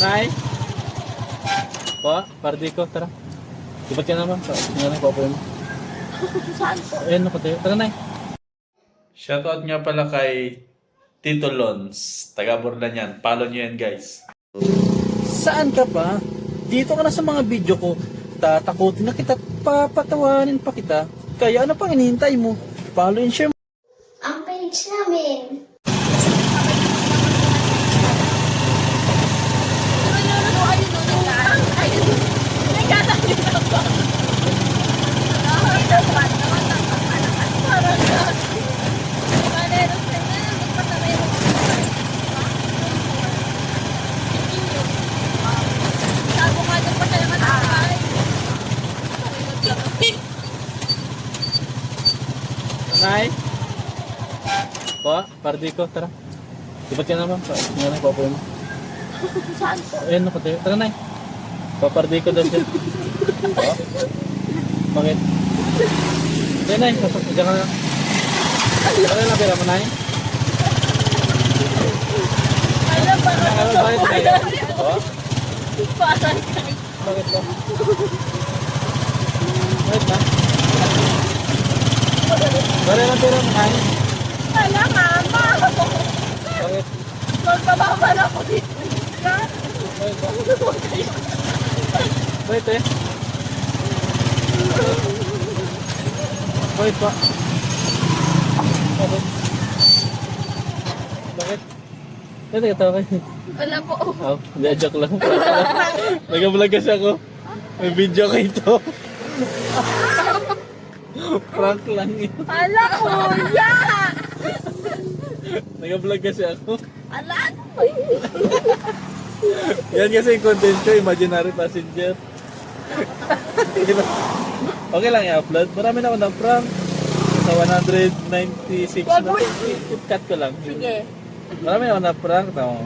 Nay? Pa, Pardiko, tara. Ibat ka naman. Nga lang, papoy mo. Saan po? Ayun, nakatayo. Tara, Nay. Shoutout nga pala kay Tito Lons. Taga Borlan yan. Follow nyo yan, guys. Saan ka ba? Dito ka na sa mga video ko. Tatakutin na kita. Papatawanin pa kita. Kaya ano pang hinihintay mo? Follow and share mo. Ang page namin. Nay? Pa, Pardiko, tara. Ibat ka naman. Nga lang, papoy mo. Saan po? Ayun, nakatayo. Tara, Nay. Papardiko daw siya. Pa? Bakit? Ayun, Nay. Diyan ka na. Ano na pera mo, Nay? Alam ba? Ano, bakit, Nay? Pa? Parang Bakit ba? Bakit ba? Bari lang pera mo, Nay. wala, mama. Bakit? Magpababa na ako dito. Bakit ba? Bakit eh? Bakit pa? Bakit? Bakit? Bakit katawa kayo? Wala po. Oh, hindi, joke lang. Nag-vlog kasi ako. May video kayo ito. Prank lang yun. Hala, kuya! Nag-vlog kasi ako. Hala, Yan kasi yung content ko, imaginary passenger. Okay lang i-upload. Marami na ako ng prank. Sa 196 na. Cut ko lang. sige. Marami na ako ng prank. Tama.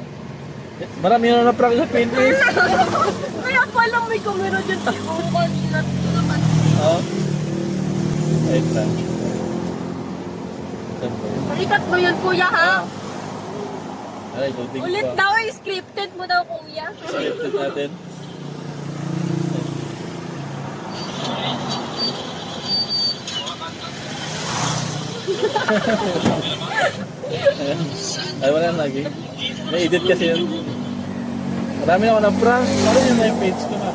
Marami na ng prank sa Pinterest. Kaya pala may camera dyan si Okan. Oo. Wait lang. Saan ba yun? Balikat mo yun, kuya, ha? Ay, loading Ulit pa. daw, scripted mo daw, kuya. Scripted natin. Ayan. Ay, wala na lagi. May edit kasi yun. Marami na ako ng prank. Ano yun na yung page ko nga?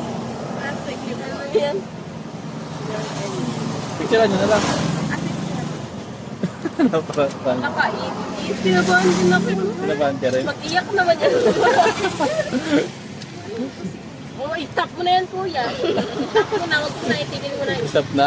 Yan. Picture nyo na lang. Naprank. Nakaibig. Pinabahan din ako. Pinabahan ka rin. Mag-iyak naman yan. Oh, i-stop mo na yan, kuya. I-stop mo na. Huwag mo na itigil mo na. Stop na.